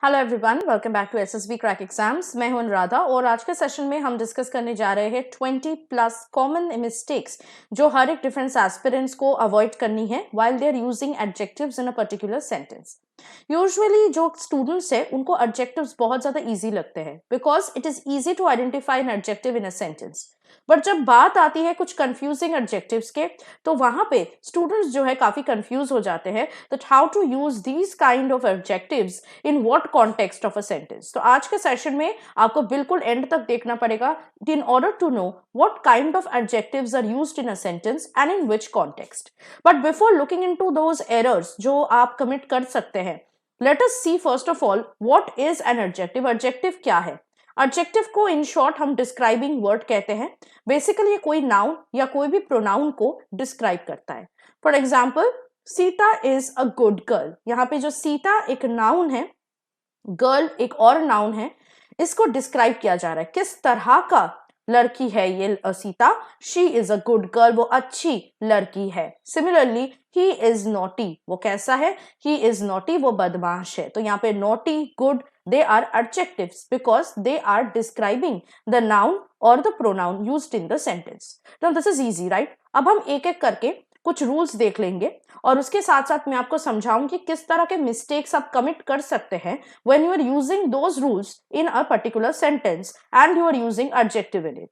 Hello everyone, welcome back to SSB crack exams. मैं हूं अनुराधा और आज के सेशन में हम डिस्कस करने जा रहे हैं 20+ कॉमन मिस्टेक्स जो हर एक डिफरेंस एस्पिरेंट्स को अवॉइड करनी है while they are using adjectives in a particular sentence. Usually जो स्टूडेंट्स है उनको एडजेक्टिव्स बहुत ज्यादा इजी लगते हैं because it is easy to identify an adjective in a sentence. But जब बात आती है कुछ कंफ्यूजिंग एडजेक्टिव्स के तो वहां पे स्टूडेंट्स जो है काफी कंफ्यूज हो जाते हैं that how to use these kind of adjectives in what context of a sentence. तो आज के सेशन में आपको बिल्कुल एंड तक देखना पड़ेगा in order to know what kind of adjectives are used in a sentence and in which context. But before looking into those errors जो आप कमिट कर सकते हैं, let us see first of all what is an adjective. Adjective क्या है? Adjective को in short हम describing word कहते हैं। बेसिकली ये कोई नाउन या कोई भी प्रोनाउन को डिस्क्राइब करता है। For example, Sita is a good girl. यहाँ पे जो सीता एक नाउन है, गर्ल एक और नाउन है, इसको डिस्क्राइब किया जा रहा है किस तरह का लड़की है ये Sita. She is a good girl, वो अच्छी लड़की है। सिमिलरली ही इज नॉटी, वो कैसा है? ही इज नॉटी, वो बदमाश है। तो यहाँ पे naughty, good, they are adjectives because they are describing the noun or the pronoun used in the sentence. Now this is easy, right? अब हम एक एक करके कुछ रूल्स देख लेंगे और उसके साथ साथ मैं आपको समझाऊंगी किस तरह के मिस्टेक्स आप कमिट कर सकते हैं when you are using those rules in a particular sentence and you are using adjective in it.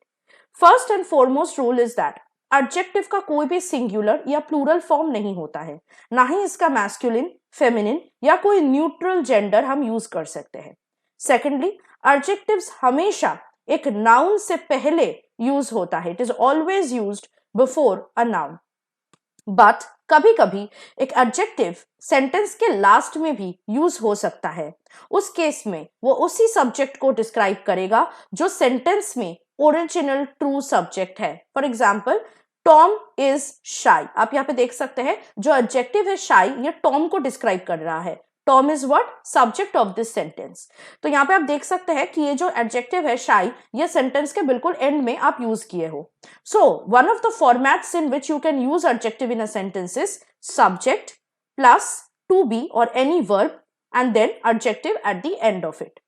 First and foremost rule is that adjective का कोई भी सिंगुलर या प्लूरल फॉर्म नहीं होता है, ना ही इसका मैस्कुलिन, फेमिनिन या कोई न्यूट्रल जेंडर हम यूज कर सकते हैं। सेकेंडली, एडजेक्टिव्स हमेशा एक नाउन से पहले यूज होता है। It is always used before a noun. But कभी कभी एक एडजेक्टिव सेंटेंस के लास्ट में भी यूज हो सकता है। उस केस में वो उसी सब्जेक्ट को डिस्क्राइब करेगा जो सेंटेंस में ओरिजिनल ट्रू सब्जेक्ट है। फॉर एग्जाम्पल, टॉम इज शाई। आप यहाँ पे देख सकते हैं जो एडजेक्टिव है शाई, ये टॉम को डिस्क्राइब कर रहा है। Tom is what? Subject of this sentence. तो यहाँ पे आप देख सकते हैं कि ये जो एडजेक्टिव है शाई, ये सेंटेंस के बिल्कुल एंड में आप यूज किए हो। So, one of the formats in which you can use adjective in a sentence is subject plus to be or any verb and then adjective at the end of it.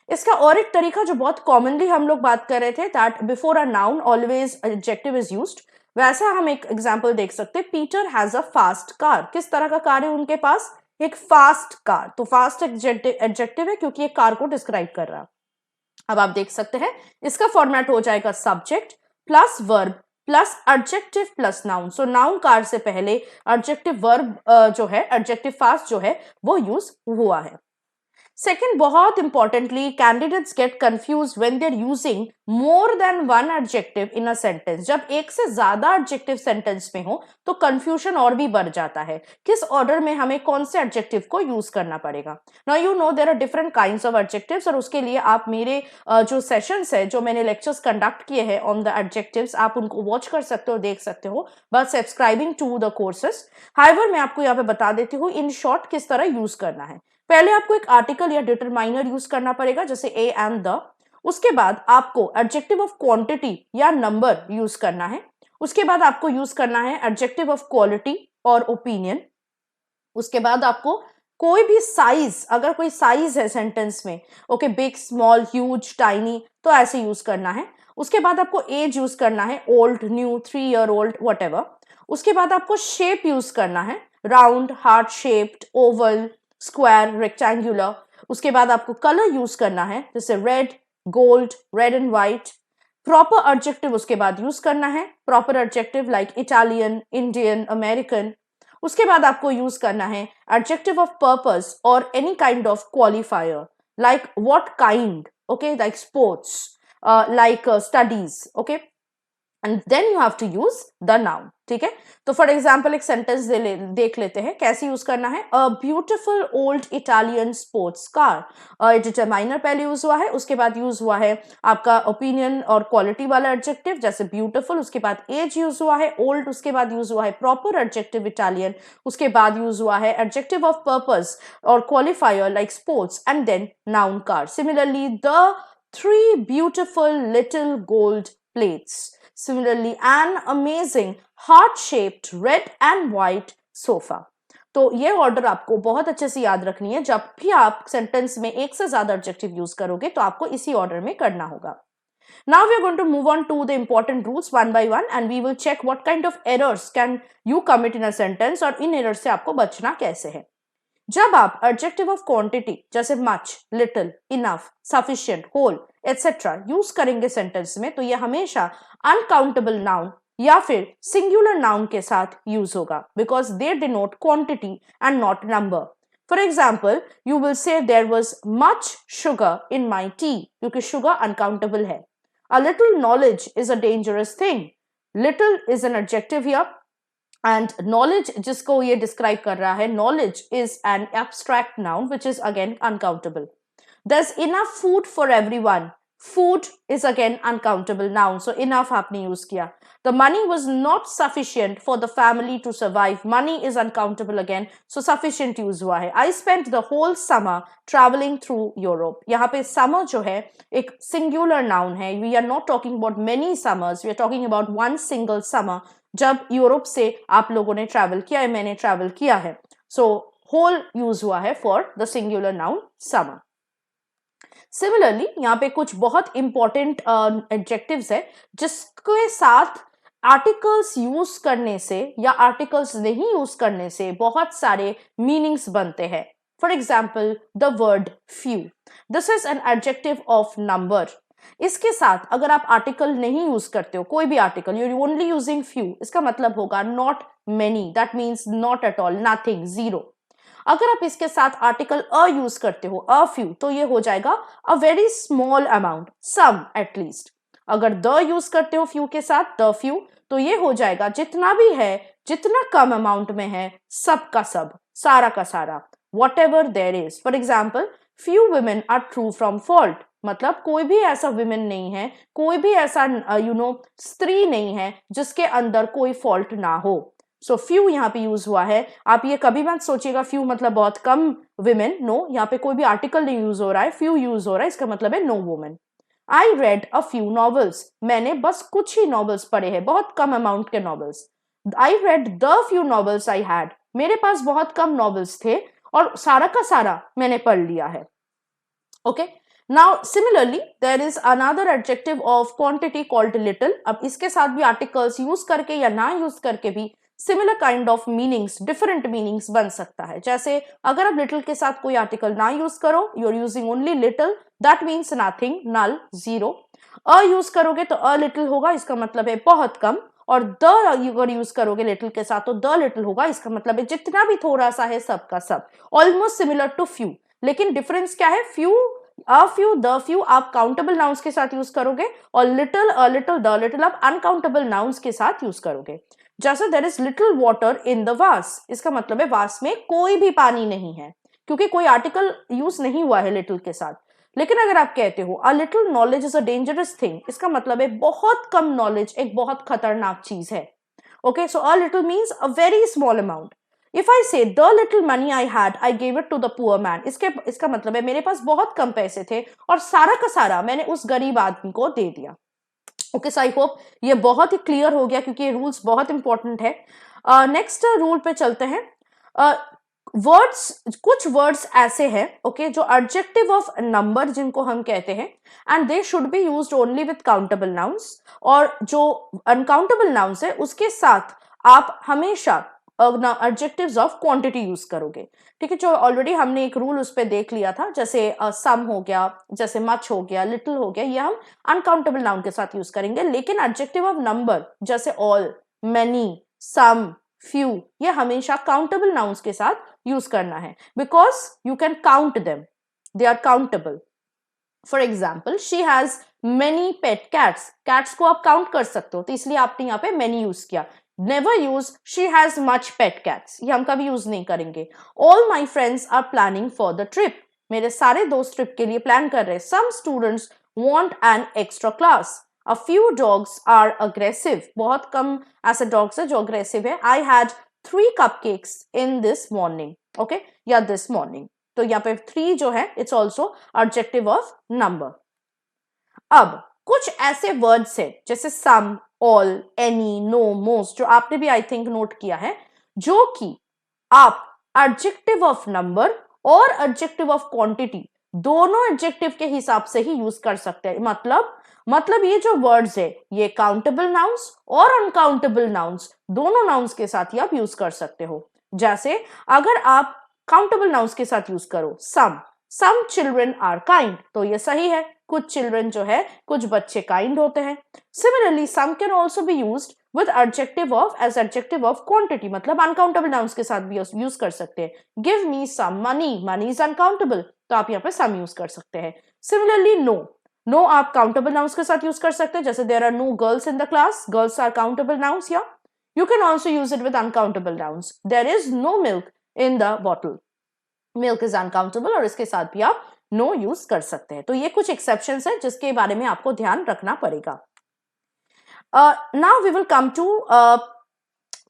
इसका और एक तरीका जो बहुत commonly हम लोग बात कर रहे थे, that before a noun always adjective is used. वैसा हम एक एग्जांपल देख सकते हैं, Peter has a fast car. किस तरह का कार है उनके पास? एक फास्ट कार। तो फास्ट एडजेक्टिव है क्योंकि ये कार को डिस्क्राइब कर रहा है। अब आप देख सकते हैं इसका फॉर्मेट हो जाएगा subject plus verb plus adjective plus noun. So noun car से पहले एडजेक्टिव वर्ब जो है, एडजेक्टिव फास्ट जो है, वो यूज हुआ है। सेकेंड, बहुत importantly, candidates get confuse when they are using more than one adjective in a sentence. जब एक से ज्यादा एडजेक्टिव सेंटेंस में हो तो कंफ्यूजन और भी बढ़ जाता है किस ऑर्डर में हमें कौन से एडजेक्टिव को यूज करना पड़ेगा। Now you know there are different kinds of adjectives और उसके लिए आप मेरे जो सेशंस है, जो मैंने लेक्चर्स कंडक्ट किए हैं ऑन द एडजेक्टिव्स, आप उनको वॉच कर सकते हो, देख सकते हो but subscribing to the courses. However मैं आपको यहाँ पे बता देती हूँ इन शॉर्ट किस तरह यूज करना है। पहले आपको एक आर्टिकल या डिटरमाइनर यूज करना पड़ेगा जैसे ए एंड द। उसके बाद आपको एडजेक्टिव ऑफ क्वांटिटी या नंबर यूज करना है। उसके बाद आपको यूज करना है एडजेक्टिव ऑफ क्वालिटी और ओपिनियन। उसके बाद आपको कोई भी साइज, अगर कोई साइज है सेंटेंस में, okay, big, small, huge, tiny, तो ऐसे यूज करना है। उसके बाद आपको एज यूज करना है, old, new, 3 year old, what. उसके बाद आपको शेप यूज करना है, round, heart shaped, Oval, square, rectangular. उसके बाद आपको कलर यूज करना है जैसे red, gold, red and white. Proper adjective उसके बाद यूज करना है, proper adjective like Italian, Indian, American. उसके बाद आपको यूज करना है एडजेक्टिव ऑफ पर्पस और any kind of qualifier like what kind, okay, like sports, like studies, okay, and then you have to use the noun. ठीक है, तो for example एक सेंटेंस देख लेते हैं कैसे यूज करना है। A beautiful old Italian sports car. Determiner पहले यूज हुआ है, उसके बाद यूज हुआ है आपका ओपिनियन और क्वालिटी वाला एडजेक्टिव जैसे ब्यूटिफुल, उसके बाद एज यूज हुआ है, ओल्ड, उसके बाद यूज हुआ है प्रॉपर एडजेक्टिव इटालियन, उसके बाद यूज हुआ है एडजेक्टिव ऑफ पर्पस और qualifier like sports and then noun car. Similarly the 3 beautiful little gold plates. Similarly, an amazing heart-shaped red and white sofa. तो ये ऑर्डर आपको बहुत अच्छे से याद रखनी है। जब भी आप सेंटेंस में एक से ज्यादा एडजेक्टिव यूज करोगे तो आपको इसी ऑर्डर में करना होगा। Now we are going to move on to the important rules one by one and we will check what kind of errors can you commit in a sentence और इन errors से आपको बचना कैसे है। जब आप adjective of quantity जैसे much, little, enough, sufficient, whole, etc. Use करेंगे सेंटेंस में तो ये हमेशा uncountable noun या फिर singular noun के साथ यूज होगा because they denote quantity and not number. For example, you will say there was much sugar in my tea क्योंकि sugar uncountable है। A little knowledge is a dangerous thing. Little is an adjective here and knowledge जिसको ये describe कर रहा है, knowledge is an abstract noun which is again uncountable. There's enough food for everyone. Food is again uncountable noun, so enough आपने use किया. The money was not sufficient for the family to survive. Money is uncountable again, so sufficient use हुआ है. I spent the whole summer traveling through Europe. यहाँ पे summer जो है एक singular noun है. We are not talking about many summers. We are talking about one single summer. जब Europe से आप लोगों ने ट्रैवल किया है, मैंने ट्रैवल किया है. So whole use हुआ है for the singular noun summer. Similarly यहाँ पे कुछ बहुत इंपॉर्टेंट एडजेक्टिव्स है जिसके साथ आर्टिकल्स यूज करने से या आर्टिकल्स नहीं यूज करने से बहुत सारे मीनिंग्स बनते हैं। For example the word few, this is an adjective of number. इसके साथ अगर आप आर्टिकल नहीं यूज करते हो, कोई भी article, you only using few, इसका मतलब होगा not many, that means not at all, nothing, zero. अगर आप इसके साथ आर्टिकल अ यूज करते हो, अ फ्यू, तो ये हो जाएगा a very small amount, some at least. अगर द यूज करते हो फ्यू के साथ, द फ्यू, तो ये हो जाएगा जितना भी है, जितना कम अमाउंट में है, सब का सब, सारा का सारा, whatever there is. For example, few women are true from fault, मतलब कोई भी ऐसा विमेन नहीं है, कोई भी ऐसा स्त्री नहीं है जिसके अंदर कोई फॉल्ट ना हो। सो फ्यू यहाँ पे यूज हुआ है। आप ये कभी मत सोचिएगा फ्यू मतलब बहुत कम विमेन, नो, यहाँ पे कोई भी आर्टिकल नहीं यूज हो रहा है, फ्यू यूज हो रहा है, इसका मतलब है no women. I read a few novels, मैंने बस कुछ ही नॉवेल्स पढ़े हैं, बहुत कम अमाउंट के novels. I read the few novels I had, मेरे पास बहुत कम नॉवेल्स थे और सारा का सारा मैंने पढ़ लिया है। Okay, now similarly there is another adjective of quantity called little. अब इसके साथ भी आर्टिकल्स यूज करके या ना यूज करके भी similar kind of meanings, different meanings बन सकता है। जैसे अगर आप लिटिल के साथ कोई आर्टिकल ना यूज करो, you are using only little, that means nothing, null, zero. A use करोगे तो अ लिटिल होगा, इसका मतलब है बहुत कम। और द अगर यूज करोगे लिटिल के साथ तो द लिटिल होगा, इसका मतलब है जितना भी थोड़ा सा है सब का सब, ऑलमोस्ट सिमिलर टू फ्यू। लेकिन डिफरेंस क्या है, few, a few, the few आप काउंटेबल नाउन्स के साथ यूज करोगे और little, a little, the little आप अनकाउंटेबल नाउन्स के साथ यूज करोगे। जैसे there is little water in the vase, इसका मतलब है वास में कोई भी पानी नहीं है, क्योंकि कोई आर्टिकल यूज नहीं हुआ है लिटिल के साथ। लेकिन अगर आप कहते हो a little knowledge is a dangerous thing, इसका मतलब है बहुत कम नॉलेज एक बहुत खतरनाक चीज है। Okay, so a little means a very small amount. If I say the little money I had I gave it to the poor man, इसका मतलब है मेरे पास बहुत कम पैसे थे और सारा का सारा मैंने उस गरीब आदमी को दे दिया। ओके, सो आई होप ये बहुत ही क्लियर हो गया क्योंकि ये रूल्स बहुत इंपॉर्टेंट है। नेक्स्ट रूल पे चलते हैं। वर्ड्स, कुछ वर्ड्स ऐसे हैं, ओके, जो एडजेक्टिव ऑफ नंबर जिनको हम कहते हैं, and they should be used only with countable nouns, और जो अनकाउंटेबल नाउन्स है उसके साथ आप हमेशा एडजेक्टिव्स ऑफ क्वांटिटी यूज करोगे। ठीक है, जो ऑलरेडी हमने एक रूल उस पर देख लिया था, जैसे सम हो गया, जैसे मच हो गया, लिटिल हो गया, ये हम अनकाउंटेबल नाउन के साथ यूज करेंगे। लेकिन एडजेक्टिव ऑफ नंबर जैसे ऑल, मेनी, सम, फ्यू, ये हमेशा काउंटेबल नाउन्स के साथ यूज करना है because you can count them, they are countable. For example, she has many pet cats, cats को आप काउंट कर सकते हो, तो इसलिए आपने यहाँ पे मेनी यूज किया। Never use she has much pet cats, ये हम कभी यूज नहीं करेंगे। All my friends are planning for the trip, मेरे सारे दोस्त ट्रिप के लिए प्लान कर रहे हैं। Some students want an extra class. A few dogs are aggressive, बहुत कम ऐसे डॉग्स है जो अग्रेसिव है। I had 3 cupcakes in this morning, okay, या दिस मॉर्निंग। तो यहाँ पे 3 जो है it's also adjective of number. अब कुछ ऐसे वर्ड्स है जैसे some, all, any, no, most, जो आपने भी आई थिंक नोट किया है, जो कि आप एडजेक्टिव ऑफ नंबर और एडजेक्टिव ऑफ क्वांटिटी दोनों एडजेक्टिव के हिसाब से ही यूज कर सकते हैं। मतलब ये जो वर्ड्स है ये काउंटेबल नाउन्स और अनकाउंटेबल नाउन्स दोनों नाउन्स के साथ ही आप यूज कर सकते हो। जैसे अगर आप काउंटेबल नाउन्स के साथ यूज करो सम चिल्ड्रन आर काइंड, तो ये सही है, कुछ चिल्ड्रन जो है कुछ बच्चे काइंड होते हैं। Similarly some can also be used with adjective of quantity, मतलब अनकाउंटेबल नाउन्स के साथ भी यूज कर सकते हैं। Give me some money is uncountable, तो आप यहाँ पे सम यूज कर सकते हैं। सिमिलरली नो आप काउंटेबल नाउन्स के साथ यूज कर सकते हैं, जैसे there are no girls in the class, girls are countable nouns. या you can also use it with uncountable nouns, there is no milk in the bottle, milk is uncountable, और इसके साथ भी आप नो यूज कर सकते हैं। तो ये कुछ एक्सेप्शंस है जिसके बारे में आपको ध्यान रखना पड़ेगा। Now we will come to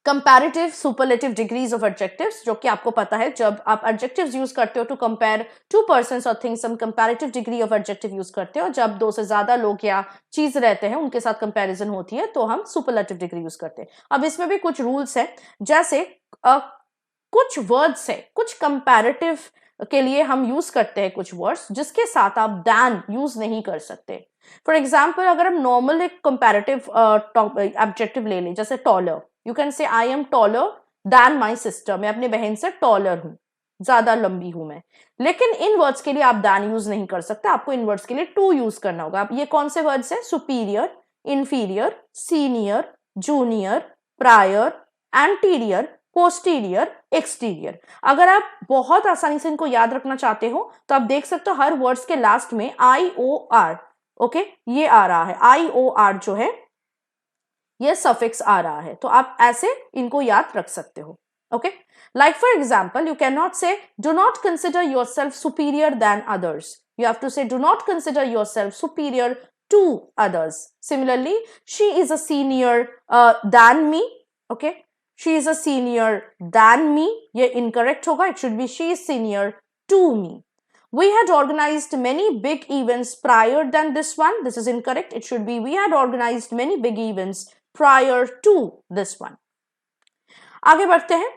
comparative superlative degrees of adjectives, जो कि आपको पता है जब आप एडजेक्टिव्स यूज करते हो टू कंपेयर टू पर्सन्स और थिंग्स, हम comparative degree of adjective use करते हो। जब दो से ज्यादा लोग या चीज रहते हैं उनके साथ कंपैरिजन होती है तो हम सुपरलेटिव डिग्री यूज करते हैं। अब इसमें भी कुछ रूल्स हैं, जैसे कुछ वर्ड्स है, कुछ कंपैरेटिव के लिए हम यूज करते हैं कुछ वर्ड्स जिसके साथ आप दैन यूज नहीं कर सकते। फॉर एग्जाम्पल अगर हम नॉर्मल एक कंपैरेटिव एडजेक्टिव ले लें, जैसे taller, you can say I am taller then my sister, मैं अपने बहन से टॉलर हूं, ज्यादा लंबी हूं मैं। लेकिन इन वर्ड्स के लिए आप दैन यूज नहीं कर सकते, आपको इन वर्ड्स के लिए टू यूज करना होगा। अब ये कौन से वर्ड्स है? Superior, inferior, senior, junior, prior, anterior, posterior, exterior. अगर आप बहुत आसानी से इनको याद रखना चाहते हो तो आप देख सकते हो हर वर्ड्स के लास्ट में IOR, ओके, ये आ रहा है, IOR जो है ये सफिक्स आ रहा है, तो आप ऐसे इनको याद रख सकते हो। Okay, like for example you can not say do not consider yourself superior than others, you have to say do not consider yourself superior to others. Similarly, she is a senior than me, okay, she is a senior than me, ये incorrect होगा, it should be she is senior to me. We had organized many big events prior than this one, this is incorrect, it should be we had organized many big events prior to this one. आगे बढ़ते हैं।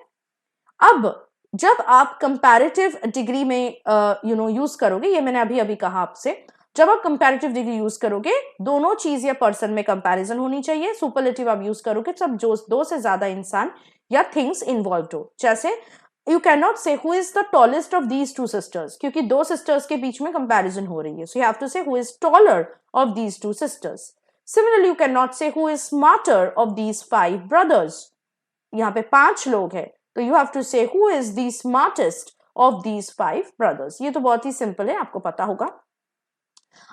अब जब आप comparative degree में use करोगे, ये मैंने अभी अभी कहा आपसे, जब आप कंपैरेटिव डिग्री यूज करोगे दोनों चीज या पर्सन में कंपैरिजन होनी चाहिए। सुपरलेटिव आप यूज करोगे जब जो दो से ज्यादा इंसान या थिंग्स इन्वॉल्व्ड हो। जैसे you can not say who is the tallest of these two sisters, क्योंकि दो सिस्टर्स के बीच में कंपैरिजन हो रही है, so you have to say who is taller of these two sisters. Similarly you can not say who is smarter of these 5 brothers, यहाँ पे 5 लोग हैं तो you have to say who is the smartest of these 5 brothers. ये तो बहुत ही simple है, आपको पता होगा।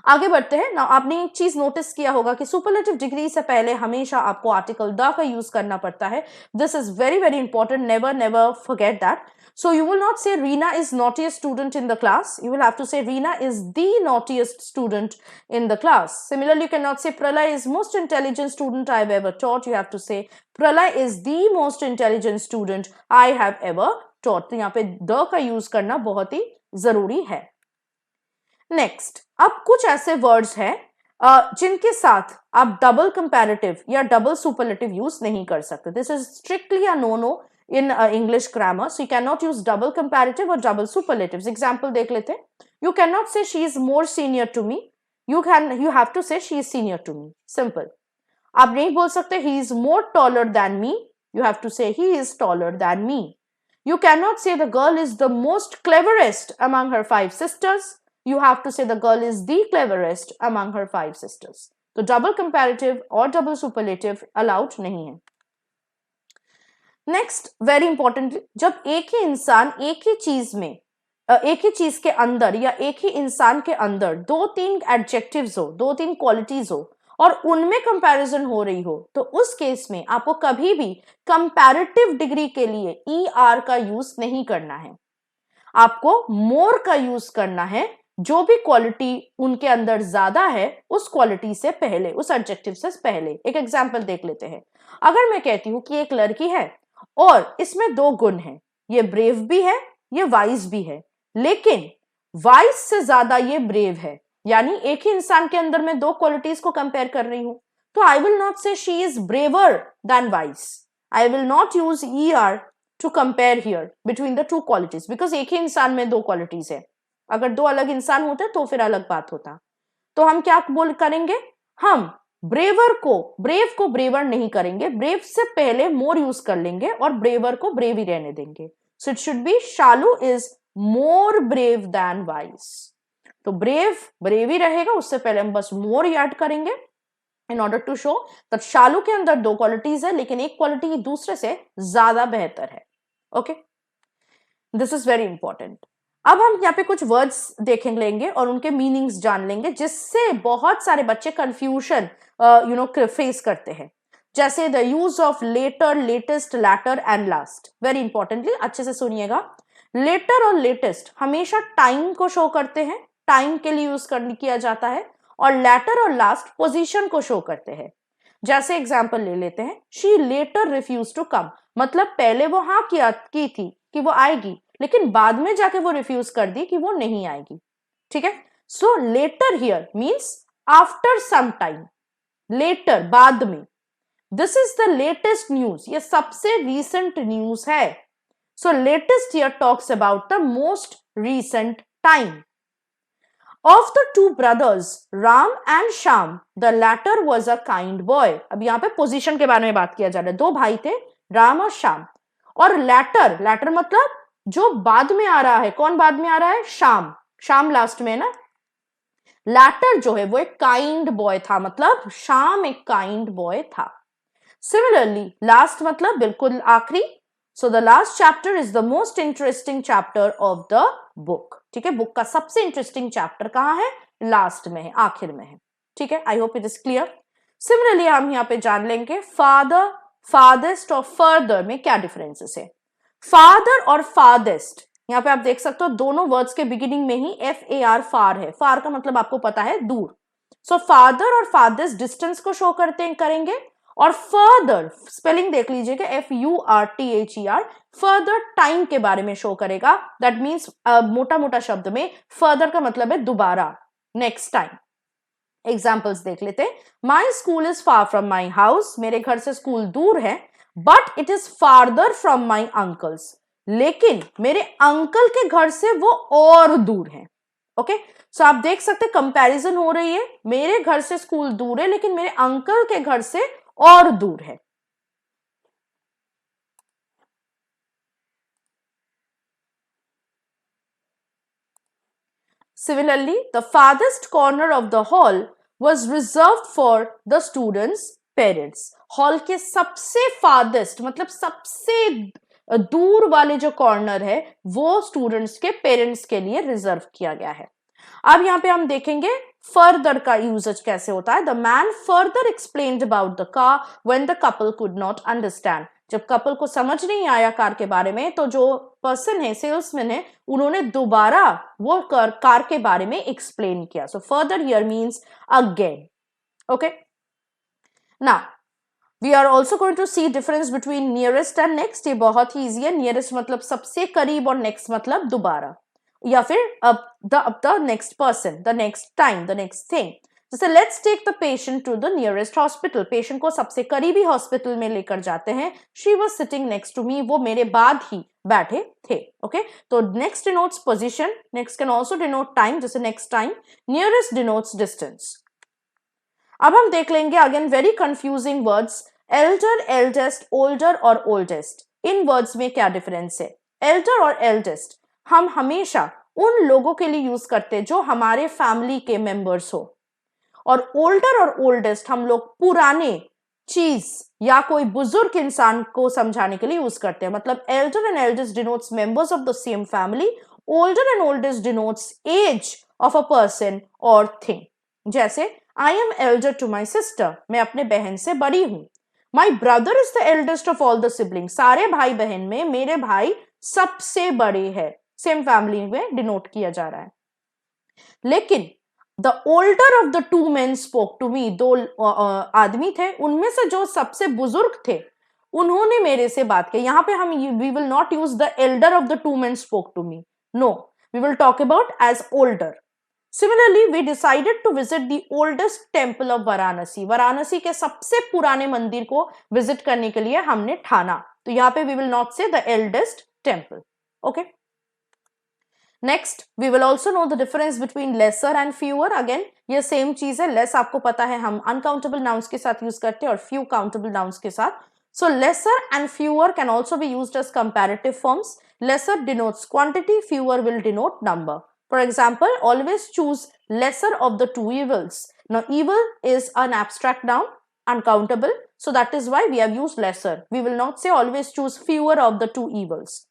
आगे बढ़ते हैं ना। आपने एक चीज नोटिस किया होगा कि सुपरलेटिव डिग्री से पहले हमेशा आपको आर्टिकल द का यूज करना पड़ता है। This is very very important, never forget that. So you will not say Reena is naughtiest student in the class. You will have to say Reena is the naughtiest student in the class. Similarly, you cannot say Pralay is most intelligent student I have ever taught. You have to say Pralay is the most intelligent student I have ever taught. तो यहाँ पे the का use करना बहुत ही जरूरी है। Next, अब कुछ ऐसे वर्ड्स हैं जिनके साथ आप डबल कंपैरेटिव या डबल सुपरलेटिव यूज नहीं कर सकते। This is strictly a no in English grammar, so you cannot use double comparative or double superlatives. Example देख लेते हैं। You cannot say she is more senior to me. You have to say she is senior to me. Simple. आप नहीं बोल सकते he is more taller than me. You have to say he is taller than me. You cannot say the girl is the most cleverest among her 5 sisters. You have to say the girl is the cleverest among her 5 sisters. तो double comparative और double superlative allowed नहीं है। Next, very importantly, जब एक ही इंसान एक ही चीज में एक ही चीज के अंदर या एक ही इंसान के अंदर 2-3 एडजेक्टिव्स हो, 2-3 क्वालिटीज हो और उनमें कंपैरिजन हो रही हो, तो उस केस में आपको कभी भी कंपैरेटिव डिग्री के लिए ER का यूज नहीं करना है। आपको मोर का यूज करना है। जो भी क्वालिटी उनके अंदर ज्यादा है उस क्वालिटी से पहले, उस एडजेक्टिव से पहले। एक एग्जाम्पल देख लेते हैं। अगर मैं कहती हूं कि एक लड़की है और इसमें 2 गुण हैं, ये ब्रेव भी है, ये वाइज भी है, लेकिन वाइज से ज्यादा ये ब्रेव है, यानी एक ही इंसान के अंदर मैं 2 क्वालिटीज को कंपेयर कर रही हूं, तो I will not say she is braver than wise. I will not use ER to compare here between the two qualities, because एक ही इंसान में दो क्वालिटीज है, अगर दो अलग इंसान होते तो फिर अलग बात होता। तो हम क्या बोल करेंगे, हम ब्रेव को ब्रेवर नहीं करेंगे, ब्रेव से पहले मोर यूज कर लेंगे और ब्रेवर को ब्रेव ही रहने देंगे। So it should be Shalu is more brave than wise. तो ब्रेव ही रहेगा, उससे पहले हम बस मोर ऐड करेंगे in order to show that Shalu के अंदर दो क्वालिटीज है, लेकिन एक क्वालिटी दूसरे से ज्यादा बेहतर है। Okay, this is very important. अब हम यहाँ पे कुछ वर्ड्स देख लेंगे और उनके मीनिंग्स जान लेंगे, जिससे बहुत सारे बच्चे कंफ्यूजन फेस करते हैं। जैसे the use of later, latest, latter and last. Very importantly अच्छे से सुनिएगा। लेटर और लेटेस्ट हमेशा टाइम को शो करते हैं, टाइम के लिए यूज किया जाता है, और लैटर और लास्ट पोजीशन को शो करते हैं। जैसे एग्जाम्पल ले लेते हैं, she later refuse to come, मतलब पहले वो हाँ की थी कि वो आएगी, लेकिन बाद में जाके वो रिफ्यूज कर दी कि वो नहीं आएगी। ठीक है, so later here means after some time, later बाद में। This is the latest news, ये सबसे रीसेंट न्यूज है। So latest here talks about the most recent time. Of the two brothers, Ram and Sham, the latter was a kind boy. अब यहाँ पे position के बारे में बात किया जा रहा है। दो भाई थे, राम और श्याम। और लैटर मतलब जो बाद में आ रहा है। कौन बाद में आ रहा है? श्याम। श्याम लास्ट में है ना। लैटर जो है वो एक काइंड बॉय था, मतलब श्याम एक काइंड बॉय था। सिमिलरली लास्ट मतलब बिल्कुल आखिरी। So the last chapter is the most interesting chapter of the book. ठीक है, बुक का सबसे इंटरेस्टिंग चैप्टर कहां है? लास्ट में है, आखिर में है। ठीक है, I hope it is clear. Similarly हम यहाँ पे जान लेंगे फादर, फादेस्ट और फर्दर में क्या डिफरेंसेस है। फादर और फादेस्ट, यहाँ पे आप देख सकते हो दोनों वर्ड्स के बिगिनिंग में ही FAR फार है। फार का मतलब आपको पता है दूर। सो फादर और फादेस्ट डिस्टेंस को शो करेंगे, और फर्दर स्पेलिंग देख लीजिएगा, FURTHER, फर्दर टाइम के बारे में शो करेगा। दैट मीन्स मोटा मोटा शब्द में फर्दर का मतलब है दोबारा, नेक्स्ट टाइम। एग्जाम्पल्स देख लेते हैं। My school is far from my house, मेरे घर से स्कूल दूर है। But it is farther from my uncles, लेकिन मेरे अंकल के घर से वो और दूर है। ओके, सो आप देख सकते कंपैरिजन हो रही है, मेरे घर से स्कूल दूर है लेकिन मेरे अंकल के घर से और दूर है। Similarly, the farthest corner of the hall was reserved for the students' parents. Hall के सबसे farthest मतलब सबसे दूर वाले जो कॉर्नर है वो स्टूडेंट्स के पेरेंट्स के लिए रिजर्व किया गया है। अब यहाँ पे हम देखेंगे फर्दर का यूजेज कैसे होता है। The man further explained about the car when the couple could not understand. जब कपल को समझ नहीं आया कार के बारे में, तो जो पर्सन है, सेल्समैन है, उन्होंने दोबारा वो कार के बारे में एक्सप्लेन किया। So further here means again. Okay, now we are also going to see difference between nearest and next. ये बहुत ही ईजी है। नियरेस्ट मतलब सबसे करीब और नेक्स्ट मतलब दोबारा, या फिर the next person, the next time, the next thing. जैसे let's take the patient to the nearest hospital, patient को सबसे करीबी हॉस्पिटल में लेकर जाते हैं। She was sitting next to me, वो मेरे बाद ही बैठे थे। ओके, तो next denotes position, next can also denote time, जैसे next time. Nearest denotes distance. अब हम देख लेंगे again very confusing words, elder, eldest, older और ओल्डेस्ट। इन वर्ड्स में क्या डिफरेंस है? एल्डर और एल्डेस्ट हम हमेशा उन लोगों के लिए यूज करते हैं जो हमारे फैमिली के मेंबर्स हो, और ओल्डर और ओल्डेस्ट हम लोग पुराने चीज या कोई बुजुर्ग इंसान को समझाने के लिए यूज करते हैं। मतलब elder and eldest denotes members of the same family, older and oldest denotes age of a person और थिंग। जैसे I am elder to my sister, मैं अपने बहन से बड़ी हूं। My brother is the eldest of all the sibling, सारे भाई बहन में मेरे भाई सबसे बड़े हैं, सेम फैमिली में डिनोट किया जा रहा है। लेकिन the older of the two men spoke to me, दो आदमी थे, उनमें से जो सबसे बुजुर्ग थे उन्होंने मेरे से बात की। यहां पे हम we will not use the elder of the two men spoke to me, no, we will talk about age older. Similarly, we decided to visit the oldest temple of Varanasi. Varanasi के सबसे पुराने मंदिर को विजिट करने के लिए हमने ठाना। तो यहाँ पे we will not say the eldest temple. Okay, next we will also know the difference between lesser and fewer. Again ये सेम चीज है. लेस आपको पता है हम अनकाउंटेबल नाउन्स के साथ यूज करते हैं और फ्यू काउंटेबल नाउन्स के साथ. So lesser and fewer can also be used as comparative forms. Lesser denotes quantity, fewer will denote number. For example, always choose lesser of the two evils. Now evil is an abstract noun, uncountable, so that is why we have used lesser. We will not say always choose fewer of the two evils.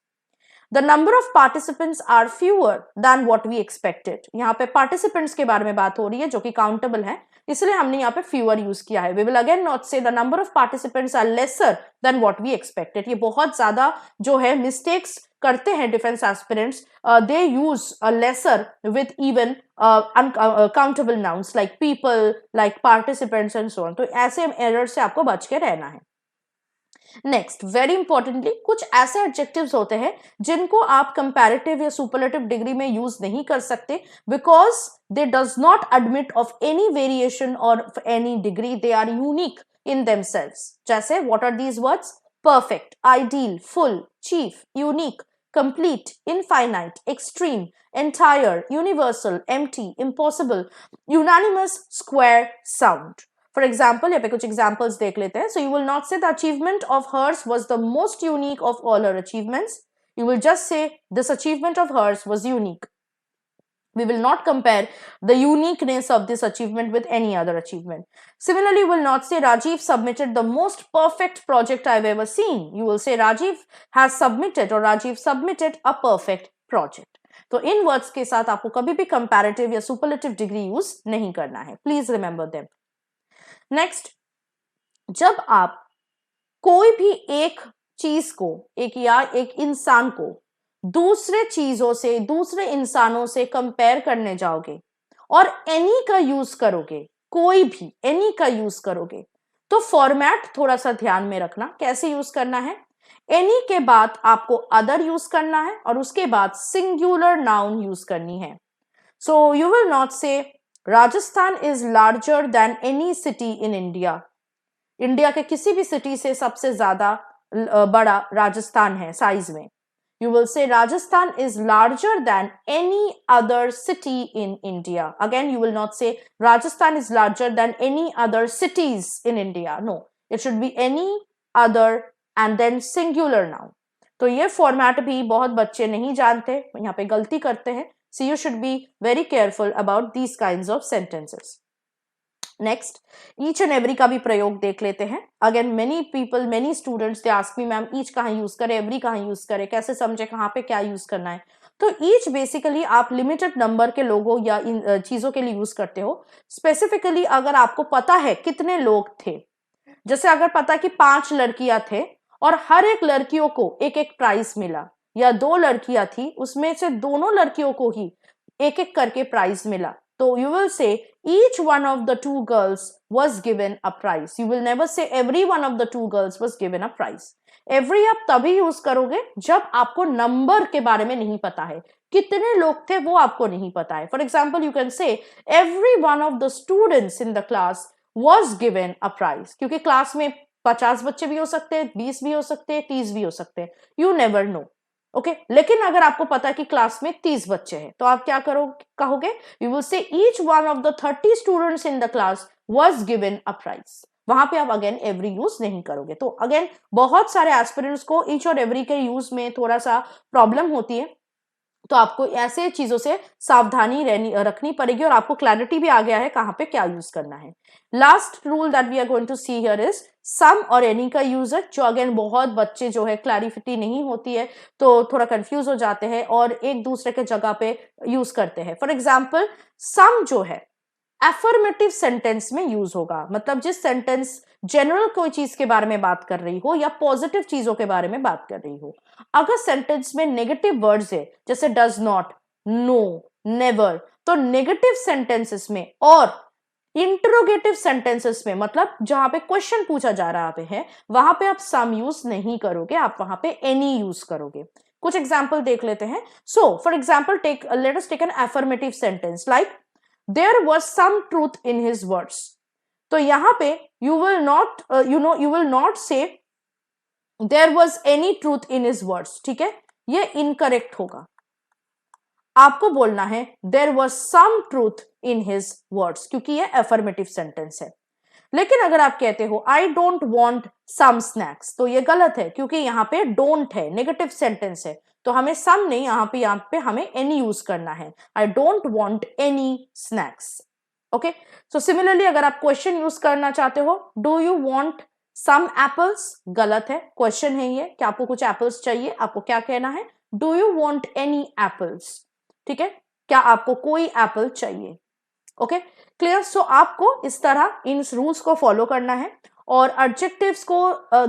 The number of participants are fewer than what we expected. यहाँ पे participants के बारे में बात हो रही है जो कि countable है, इसलिए हमने यहाँ पे fewer use किया है. We will again not say the number of participants are lesser than what we expected. ये बहुत ज्यादा जो है mistakes करते हैं defense aspirants. They use a lesser with even uncountable nouns like people, like participants and so on. तो ऐसे error से आपको बच के रहना है. नेक्स्ट, वेरी इंपॉर्टेंटली, कुछ ऐसे एडजेक्टिव्स होते हैं जिनको आप कंपैरेटिव या सुपरलेटिव डिग्री में यूज नहीं कर सकते because they does not admit of any variation और any degree. They are unique in themselves. जैसे what are these words? Perfect, ideal, full, chief, unique, complete, infinite, extreme, entire, universal, empty, impossible, unanimous, square, sound. For example, यहाँ पे कुछ examples देख लेते हैं. So you will not say the achievement of hers was the most unique of all her achievements. You will just say this achievement of hers was unique. We will not compare the uniqueness of this achievement with any other achievement. Similarly, you will not say Rajiv submitted the most perfect project I've ever seen. You will say Rajiv has submitted or Rajiv submitted a perfect project. तो इन words के साथ आपको कभी भी comparative या superlative degree use नहीं करना है. Please remember them. नेक्स्ट, जब आप कोई भी एक चीज को एक इंसान को दूसरे चीजों से, दूसरे इंसानों से कंपेयर करने जाओगे और एनी का यूज करोगे, कोई भी एनी का यूज करोगे, तो फॉर्मेट थोड़ा सा ध्यान में रखना. कैसे यूज करना है? एनी के बाद आपको अदर यूज करना है और उसके बाद सिंगुलर नाउन यूज करनी है. सो यू विल नॉट से Rajasthan is larger than any city in India. India के किसी भी सिटी से सबसे ज्यादा बड़ा राजस्थान है साइज में. You will say Rajasthan is larger than any other city in India. Again, you will not say Rajasthan is larger than any other cities in India. No, it should be any other and then singular noun. तो ये format भी बहुत बच्चे नहीं जानते, यहाँ पे गलती करते हैं. So you should be very careful about these kinds of sentences. Next, each and every का भी प्रयोग देख लेते हैं. Again many people, many students they ask me ma'am each कहाँ यूज करें, एवरी कहाँ यूज करें, कैसे समझे कहाँ पे क्या यूज करना है. तो ईच बेसिकली आप लिमिटेड नंबर के लोगों या इन चीजों के लिए यूज करते हो. स्पेसिफिकली अगर आपको पता है कितने लोग थे, जैसे अगर पता कि 5 लड़कियां थे और हर एक लड़कियों को एक एक प्राइज मिला, या 2 लड़कियां थी उसमें से दोनों लड़कियों को ही एक एक करके प्राइज मिला, तो you will say each one of the 2 girls was given a prize. You will never say every one of the 2 girls was given a prize. Every आप तभी यूज करोगे जब आपको नंबर के बारे में नहीं पता है, कितने लोग थे वो आपको नहीं पता है. For example, you can say every one of the students in the class was given a prize. क्योंकि क्लास में 50 बच्चे भी हो सकते हैं, 20 भी हो सकते हैं, 30 भी हो सकते हैं. You never know. ओके लेकिन अगर आपको पता है कि क्लास में 30 बच्चे हैं तो आप क्या कहोगे? You will say each one of the 30 students in the class was given a prize. वहां पे आप अगेन एवरी यूज नहीं करोगे. तो अगेन बहुत सारे एस्पिरेंट्स को ईच और एवरी के यूज में थोड़ा सा प्रॉब्लम होती है, तो आपको ऐसे चीजों से सावधानी रखनी पड़ेगी और आपको क्लैरिटी भी आ गया है कहां पे क्या यूज करना है. Last rule that we are going to see here is some और एनी का यूजर, जो अगेन बहुत बच्चे जो है क्लैरिफिटी नहीं होती है तो थोड़ा कंफ्यूज हो जाते हैं और एक दूसरे के जगह पे यूज करते हैं. फॉर एग्जाम्पल, सम जो है एफर्मेटिव सेंटेंस में यूज होगा, मतलब जिस सेंटेंस जनरल कोई चीज के बारे में बात कर रही हो या पॉजिटिव चीजों के बारे में बात कर रही हो. अगर सेंटेंस में नेगेटिव वर्ड्स है जैसे डज नॉट, नो, नेवर, तो नेगेटिव सेंटेंसेस में और इंटरोगेटिव सेंटेंसेस में, मतलब जहां पे क्वेश्चन पूछा जा रहा है, वहां पे आप सम यूज नहीं करोगे, आप वहां पे एनी यूज करोगे. कुछ एग्जाम्पल देख लेते हैं. So for example let us take an affirmative sentence like there was some truth in his words. तो यहां पे you will not say there was any truth in his words, ठीक है, ये इनकरेक्ट होगा। आपको बोलना है there was some truth in his words, क्योंकि ये अफर्मेटिव सेंटेंस है। लेकिन अगर आप कहते हो I don't want some snacks, तो ये गलत है, क्योंकि यहाँ पे डोंट है, नेगेटिव सेंटेंस है, तो हमें सम नहीं, यहाँ पे हमें एनी यूज करना है। I don't want any snacks. Okay, so similarly अगर आप क्वेश्चन यूज करना चाहते हो, do you want some apples, गलत है, क्वेश्चन है ये कि आपको कुछ एप्पल्स चाहिए, आपको क्या कहना है, do you want any apples, ठीक है, क्या आपको कोई एप्पल चाहिए। Okay, clear. सो आपको इस तरह इन रूल्स को फॉलो करना है और एडजेक्टिव्स को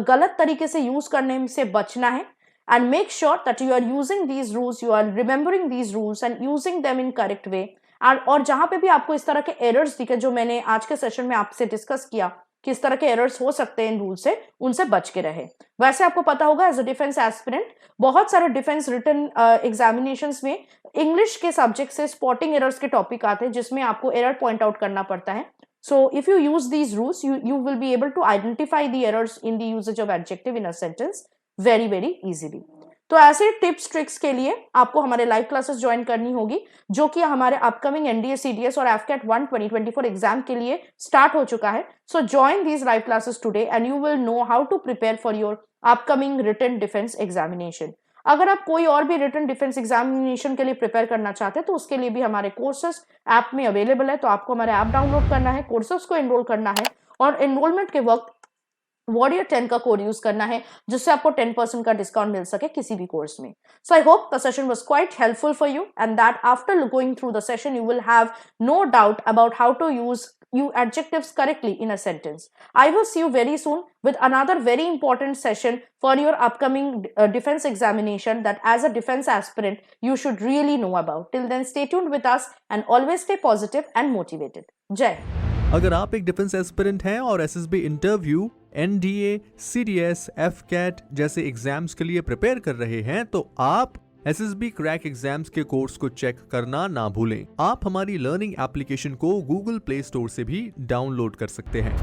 गलत तरीके से यूज करने से बचना है। And make sure that you are using these rules, you are remembering these rules and using them in correct way. और जहां पे भी आपको इस तरह के एरर्स दिखे, जो मैंने आज के सेशन में आपसे डिस्कस किया कि इस तरह के एरर्स हो सकते हैं इन रूल से, उनसे बच के रहे। वैसे आपको पता होगा एज अ डिफेंस एस्पिरेंट बहुत सारे डिफेंस रिटन एग्जामिनेशंस में इंग्लिश के सब्जेक्ट से स्पॉटिंग एरर्स के टॉपिक आते हैं, जिसमें आपको एरर पॉइंट आउट करना पड़ता है। So if you use these rules, you will be able to identify the errors in the usage of adjective in a sentence very easily. तो ऐसे टिप्स ट्रिक्स के लिए आपको हमारे लाइव क्लासेस ज्वाइन करनी होगी, जो कि हमारे अपकमिंग एनडीए सीडीएस और एफकेट 1 2024 एग्जाम के लिए स्टार्ट हो चुका है। So join these live classes today and you will know how to prepare for your upcoming written defence examination. अगर आप कोई और भी रिटन डिफेंस एग्जामिनेशन के लिए प्रिपेयर करना चाहते हैं, तो उसके लिए भी हमारे कोर्सेस ऐप में अवेलेबल है। तो आपको हमारे ऐप डाउनलोड करना है, कोर्सेस को एनरोल करना है और एनरोलमेंट के वक्त वॉरियर 10 का कोड यूज करना है, जिससे आपको 10% का डिस्काउंट मिल सके किसी भी कोर्स में। So I hope the session was quite helpful for you and that after going through the session you will have no doubt about how to use adjectives correctly in a sentence. I will see you very soon with another very important session for your upcoming defense examination that as a defense aspirant you should really know about. Till then, stay tuned with us and always stay positive and motivated. Jai. अगर आप एक defence aspirant हैं और SSB interview, NDA, CDS, एफकेट जैसे exams के लिए prepare कर रहे हैं, तो आप एसएसबी क्रैक एग्जाम्स के कोर्स को चेक करना ना भूलें। आप हमारी लर्निंग एप्लीकेशन को गूगल प्ले स्टोर से भी डाउनलोड कर सकते हैं।